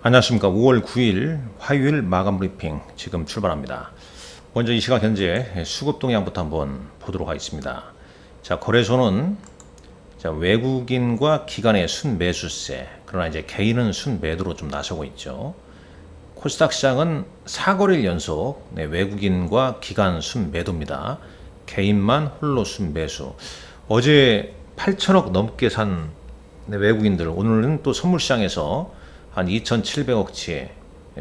안녕하십니까. 5월 9일 화요일 마감 브리핑 지금 출발합니다. 먼저 이 시각 현재 수급 동향부터 한번 보도록 하겠습니다. 자, 거래소는 외국인과 기관의 순매수세, 그러나 이제 개인은 순매도로 좀 나서고 있죠. 코스닥 시장은 4거래일 연속 외국인과 기관 순매도입니다. 개인만 홀로 순매수. 어제 8천억 넘게 산 외국인들, 오늘은 또 선물시장에서 한 2,700억치의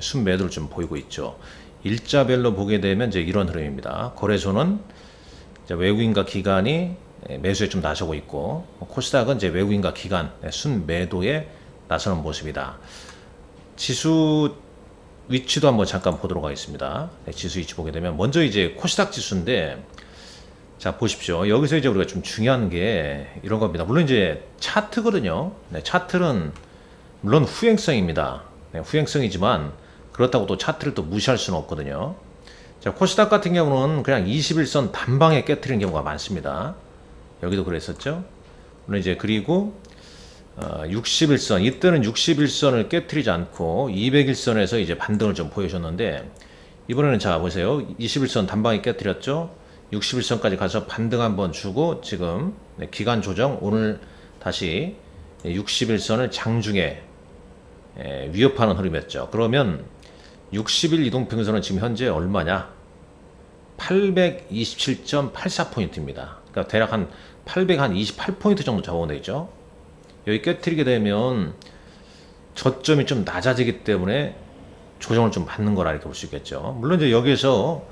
순매도를 좀 보이고 있죠. 일자별로 보게 되면 이제 이런 흐름입니다. 거래소는 이제 외국인과 기관이 매수에 좀 나서고 있고, 코스닥은 이제 외국인과 기관 순매도에 나서는 모습이다. 지수 위치도 한번 잠깐 보도록 하겠습니다. 지수 위치 보게 되면 먼저 이제 코스닥 지수인데, 자 보십시오. 여기서 이제 우리가 좀 중요한 게 이런 겁니다. 물론 이제 차트거든요. 차트는 물론 후행성입니다. 후행성이지만 그렇다고 또 차트를 또 무시할 수는 없거든요. 자, 코스닥 같은 경우는 그냥 21선 단방에 깨트리는 경우가 많습니다. 여기도 그랬었죠. 물론 이제 그리고 61선, 이때는 61선을 깨트리지 않고 201선에서 이제 반등을 좀 보여줬는데, 이번에는 자 보세요. 21선 단방에 깨트렸죠. 61선까지 가서 반등 한번 주고 지금 기간 조정, 오늘 다시 61선을 장중에 위협하는 흐름이었죠. 그러면 60일 이동평선은 지금 현재 얼마냐? 827.84포인트입니다. 그러니까 대략 한 828포인트 정도 잡아오면 되죠. 여기 깨트리게 되면 저점이 좀 낮아지기 때문에 조정을 좀 받는 거라 이렇게 볼 수 있겠죠. 물론 이제 여기에서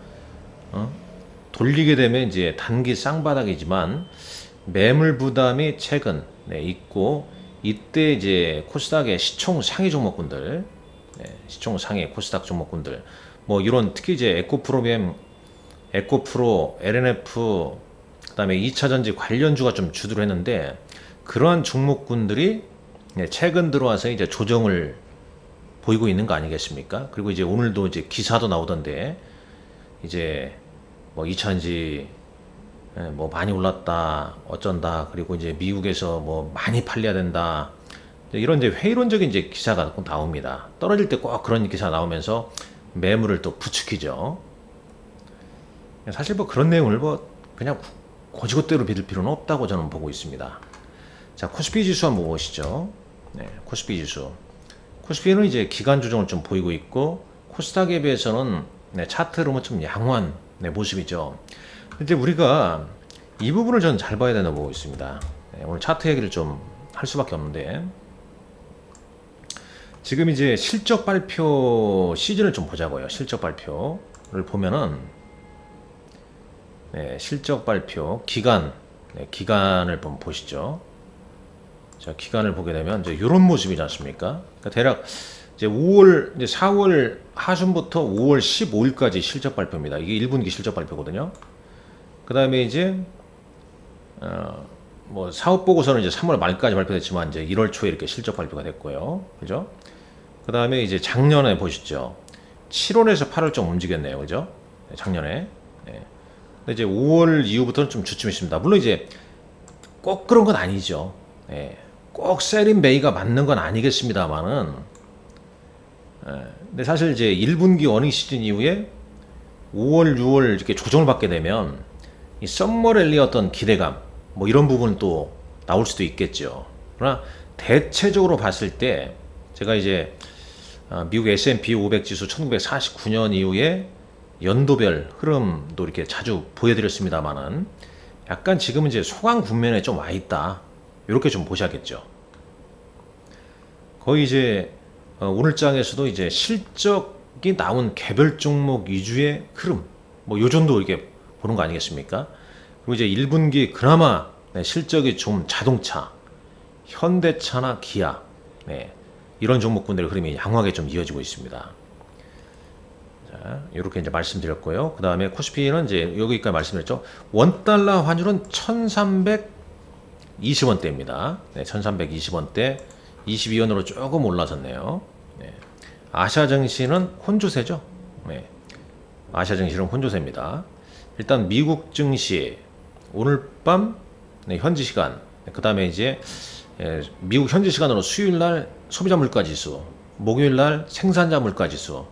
돌리게 되면 이제 단기 쌍바닥이지만 매물 부담이 최근 있고, 이때 이제 코스닥의 시총 상위 종목군들, 시총 상위 코스닥 종목군들, 뭐 이런 특히 이제 에코프로비엠, 에코프로, LNF, 그다음에 2차전지 관련주가 좀 주도를 했는데, 그러한 종목군들이 최근 들어와서 이제 조정을 보이고 있는 거 아니겠습니까? 그리고 이제 오늘도 이제 기사도 나오던데, 이제 뭐 2차전지 뭐 많이 올랐다 어쩐다, 그리고 이제 미국에서 뭐 많이 팔려야 된다, 이런 이제 회의론적인 이제 기사가 꼭 나옵니다. 떨어질 때 꼭 그런 기사 나오면서 매물을 또 부추기죠. 사실 뭐 그런 내용을 뭐 그냥 고지고대로 믿을 필요는 없다고 저는 보고 있습니다. 자, 코스피 지수 한번 보시죠. 코스피 지수. 코스피는 이제 기간 조정을 좀 보이고 있고, 코스닥에 비해서는 차트로 보면 좀 양호한 모습이죠. 이제 우리가 이 부분을 저는 잘 봐야 된다고 보고 있습니다. 오늘 차트 얘기를 좀 할 수밖에 없는데, 지금 이제 실적 발표 시즌을 좀 보자고요. 실적 발표를 보면은 실적 발표 기간, 기간을 한번 보시죠. 자, 기간을 보게 되면 이제 이런 모습이지 않습니까? 그러니까 대략 이제 5월, 이제 4월 하순부터 5월 15일까지 실적 발표입니다. 이게 1분기 실적 발표거든요. 그 다음에 이제 뭐 사업 보고서는 이제 3월 말까지 발표됐지만 이제 1월 초에 이렇게 실적 발표가 됐고요. 그죠? 그 다음에 이제 작년에 보시죠. 7월에서 8월쯤 움직였네요. 그죠? 작년에. 근데 이제 5월 이후부터는 좀 주춤했습니다. 물론 이제 꼭 그런 건 아니죠. 꼭 셀인 메이가 맞는 건 아니겠습니다만은, 근데 사실 이제 1분기 어닝 시즌 이후에 5월, 6월 이렇게 조정을 받게 되면 이 썸머랠리의 어떤 기대감, 뭐 이런 부분은 또 나올 수도 있겠죠. 그러나 대체적으로 봤을 때 제가 이제 미국 S&P 500 지수 1949년 이후에 연도별 흐름도 이렇게 자주 보여드렸습니다만은, 약간 지금은 이제 소강 국면에 좀 와 있다, 이렇게 좀 보셔야겠죠. 거의 이제 오늘 장에서도 이제 실적이 나온 개별 종목 위주의 흐름, 뭐 요 정도 이렇게 보는 거 아니겠습니까? 그리고 이제 1분기 그나마 실적이 좀 자동차, 현대차나 기아, 이런 종목군들의 흐름이 양호하게 좀 이어지고 있습니다. 자, 이렇게 이제 말씀드렸고요. 그 다음에 코스피는 이제 여기까지 말씀드렸죠. 원달러 환율은 1320원대입니다. 1320원대, 22원으로 조금 올라섰네요. 아시아증시는 혼조세죠. 아시아증시는 혼조세입니다. 일단 미국 증시 오늘 밤 현지 시간, 그 다음에 이제 미국 현지 시간으로 수요일날 소비자 물가지수 목요일 날 생산자 물가지수.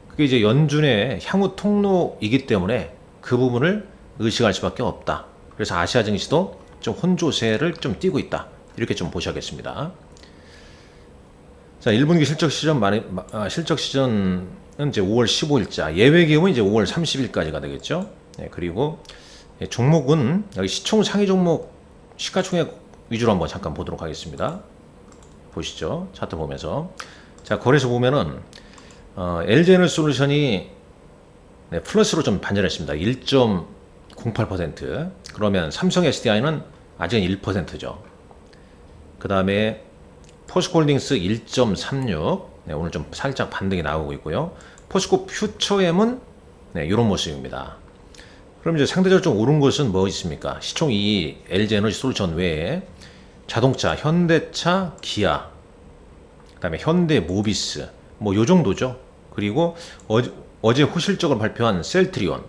그게 이제 연준의 향후 통로이기 때문에 그 부분을 의식할 수밖에 없다. 그래서 아시아 증시도 좀 혼조세를 좀 띠고 있다. 이렇게 좀 보셔야겠습니다. 자, 1분기 실적 시전은 이제 5월 15일자, 예외 기업은 이제 5월 30일까지가 되겠죠. 네, 그리고 종목은 여기 시총 상위 종목 시가총액 위주로 한번 잠깐 보도록 하겠습니다. 보시죠. 차트 보면서. 자, 거래소 보면은 LG에너지솔루션이 플러스로 좀 반전했습니다. 1.08%. 그러면 삼성 SDI는 아직은 1%죠. 그 다음에 포스코홀딩스 1.36. 오늘 좀 살짝 반등이 나오고 있고요. 포스코 퓨처엠은 이런 모습입니다. 그럼 이제 상대적으로 좀 오른 것은 뭐 있습니까? 시총 2위 LG에너지솔루션 외에 자동차, 현대차, 기아, 그 다음에 현대모비스, 뭐 요 정도죠. 그리고 어제 호실적으로 발표한 셀트리온,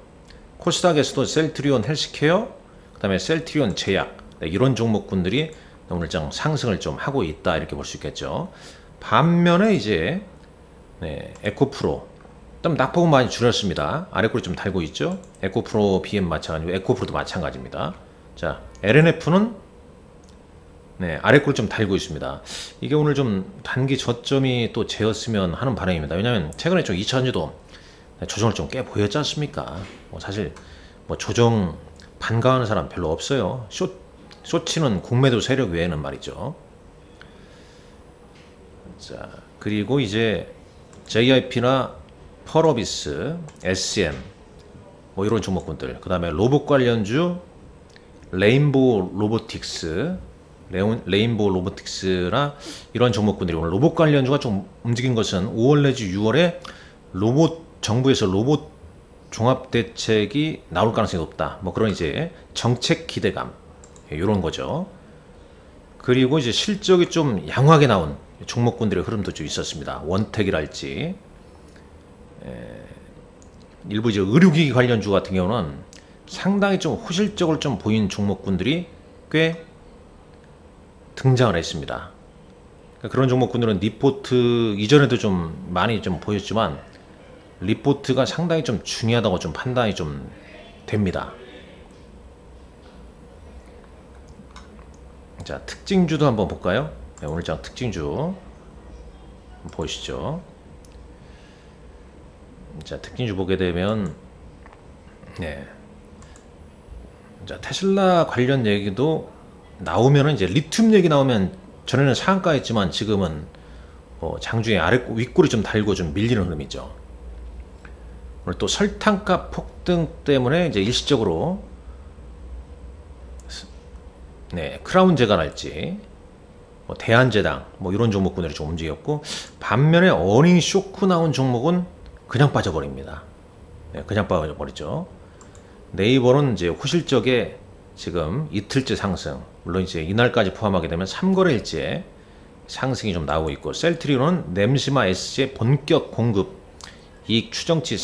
코스닥에서도 셀트리온 헬스케어, 그 다음에 셀트리온 제약, 이런 종목군들이 오늘 좀 상승을 좀 하고 있다, 이렇게 볼 수 있겠죠. 반면에 이제 에코프로 좀 낙폭은 많이 줄였습니다. 아래꼬리 좀 달고 있죠. 에코프로 BM 마찬가지고 에코프로도 마찬가지입니다. 자, LNF는 아래꼬리 좀 달고 있습니다. 이게 오늘 좀 단기 저점이 또 재었으면 하는 바람입니다. 왜냐하면 최근에 좀 2차전지도 조정을 좀 꽤 보였지 않습니까? 사실 조정 반가워하는 사람 별로 없어요. 쇼치는 공매도 세력 외에는 말이죠. 자, 그리고 이제 JIP나 펄어비스, SM 이런 종목군들, 그 다음에 로봇 관련주 레인보우 로보틱스나 이런 종목군들이 오늘 로봇 관련주가 좀 움직인 것은 5월 내지 6월에 정부에서 로봇 종합대책이 나올 가능성이 높다. 그런 이제 정책 기대감, 이런 거죠. 그리고 이제 실적이 좀 양호하게 나온 종목군들의 흐름도 좀 있었습니다. 원택이랄지, 일부 이제 의료기기 관련주 같은 경우는 상당히 좀 호실적으로 좀 보인 종목군들이 꽤 등장을 했습니다. 그런 종목군들은 리포트 이전에도 좀 많이 좀 보였지만 리포트가 상당히 좀 중요하다고 좀 판단이 좀 됩니다. 자, 특징주도 한번 볼까요? 오늘장 특징주 보시죠. 자, 특징주 보게 되면 자, 테슬라 관련 얘기도 나오면은 이제 리튬 얘기 나오면 전에는 상한가였지만 지금은 장중에 윗골이 좀 달고 좀 밀리는 흐름이죠. 오늘 또 설탕값 폭등 때문에 이제 일시적으로 크라운 제갈할지 대한제당 이런 종목군들이 좀 움직였고, 반면에 어닝 쇼크 나온 종목은 그냥 빠져버립니다. 그냥 빠져버리죠. 네이버는 이제 호실적에 지금 이틀째 상승, 물론 이제 이날까지 포함하게 되면 3거래일째 상승이 좀 나오고 있고, 셀트리온은 램시마 SG의 본격 공급 이익 추정치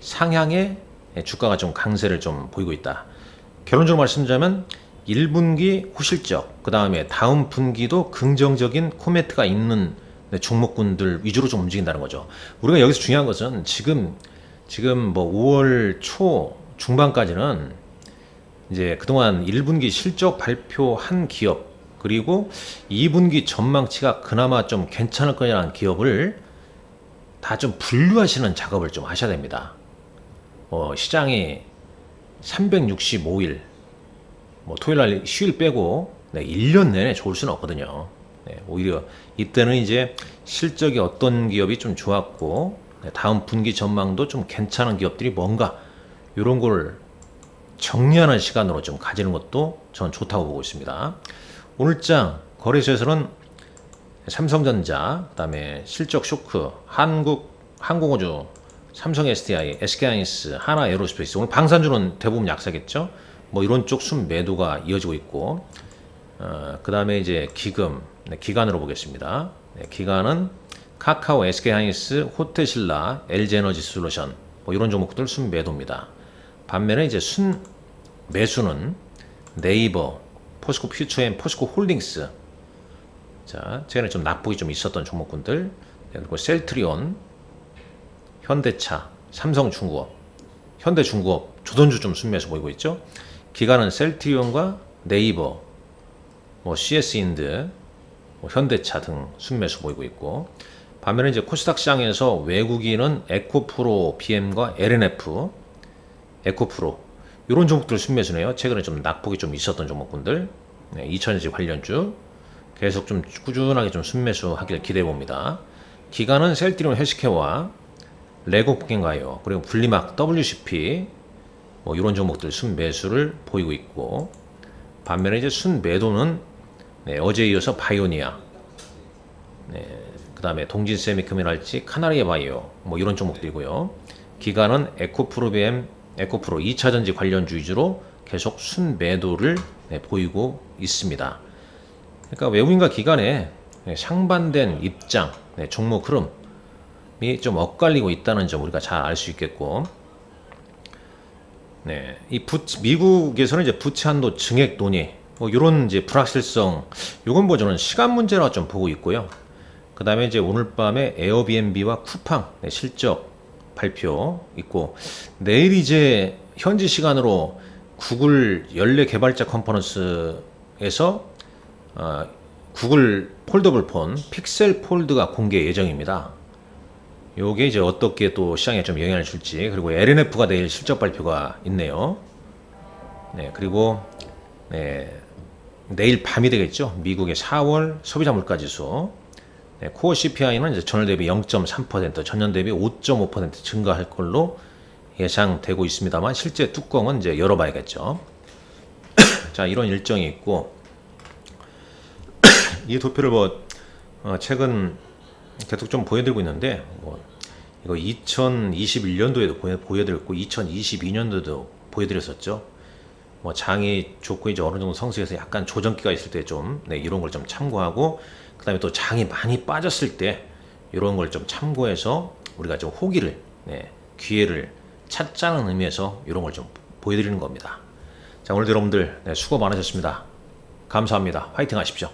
상향의 주가가 좀 강세를 좀 보이고 있다. 결론적으로 말씀드리자면 1분기 호실적, 그 다음에 다음 분기도 긍정적인 코멘트가 있는 종목군들 위주로 좀 움직인다는 거죠. 우리가 여기서 중요한 것은 지금 5월 초 중반까지는 이제 그동안 1분기 실적 발표한 기업, 그리고 2분기 전망치가 그나마 좀 괜찮을 거냐는 기업을 다 좀 분류하시는 작업을 좀 하셔야 됩니다. 시장이 365일, 토요일날 휴일 빼고 1년 내내 좋을 수는 없거든요. 오히려 이때는 이제 실적이 어떤 기업이 좀 좋았고, 다음 분기 전망도 좀 괜찮은 기업들이 뭔가, 이런 걸 정리하는 시간으로 좀 가지는 것도 저는 좋다고 보고 있습니다. 오늘장 거래소에서는 삼성전자, 그 다음에 실적 쇼크, 항공우주, 삼성 SDI, SK하이닉스, 하나에어로스페이스, 오늘 방산주는 대부분 약세겠죠. 이런 쪽 순매도가 이어지고 있고, 그 다음에 이제 기관으로 보겠습니다. 기관은 카카오, SK하이닉스, 호텔신라, LG에너지솔루션, 이런 종목들 순매도입니다. 반면에 이제 순매수는 네이버, 포스코 퓨처엠, 포스코 홀딩스. 자, 최근에 좀 낙폭이 좀 있었던 종목군들. 네, 그리고 셀트리온, 현대차, 삼성중공업, 현대중공업, 조선주 좀 순매수 보이고 있죠. 기관은 셀트리온과 네이버, 뭐 CS인드, 뭐 현대차 등 순매수 보이고 있고, 반면에 이제 코스닥 시장에서 외국인은 에코프로 BM과 LNF, 에코프로 이런 종목들 순매수네요. 최근에 좀 낙폭이 좀 있었던 종목군들, 네, 2000년지 관련주 계속 좀 꾸준하게 좀 순매수하길 기대해 봅니다. 기관은 셀트리온 헬스케어와 레고포켓가요, 그리고 분리막 WCP 뭐 이런 종목들 순매수를 보이고 있고, 반면에 이제 순매도는 네, 어제 이어서 바이오니아, 네, 그 다음에 동진세미컴이랄지 카나리아 바이오 뭐 이런 종목들이고요. 기관은 에코프로 BM, 에코프로 2차전지 관련주 위주로 계속 순매도를 네, 보이고 있습니다. 그러니까 외국인과 기관의 네, 상반된 입장, 네, 종목 흐름이 좀 엇갈리고 있다는 점 우리가 잘 알 수 있겠고, 네, 미국에서는 이제 부채 한도 증액 논의, 뭐 이런 이제 불확실성, 요건 뭐 저는 시간 문제라 좀 보고 있고요. 그 다음에 이제 오늘 밤에 에어비앤비와 쿠팡 네, 실적 발표 있고, 내일 이제 현지 시간으로 구글 연례 개발자 컨퍼런스에서 구글 폴더블 폰 픽셀 폴드가 공개 예정입니다. 요게 이제 어떻게 또 시장에 좀 영향을 줄지, 그리고 LNF가 내일 실적 발표가 있네요. 네, 그리고 네, 내일 밤이 되겠죠. 미국의 4월 소비자 물가지수, 네, 코어 CPI는 이제 전월 대비 0.3%, 전년 대비 5.5% 증가할 걸로 예상되고 있습니다만, 실제 뚜껑은 이제 열어봐야겠죠. 자, 이런 일정이 있고, 이 도표를 뭐 최근 계속 좀 보여드리고 있는데, 뭐 이거 2021년도에도 보여드렸고 2022년도에도 보여드렸었죠. 뭐 장이 좋고 이제 어느 정도 성수에서 약간 조정기가 있을 때 좀 네, 이런 걸 좀 참고하고, 그 다음에 또 장이 많이 빠졌을 때 이런 걸 좀 참고해서 우리가 좀 호기를 네, 기회를 찾자는 의미에서 이런 걸 좀 보여드리는 겁니다. 자, 오늘도 여러분들 네, 수고 많으셨습니다. 감사합니다. 화이팅 하십시오.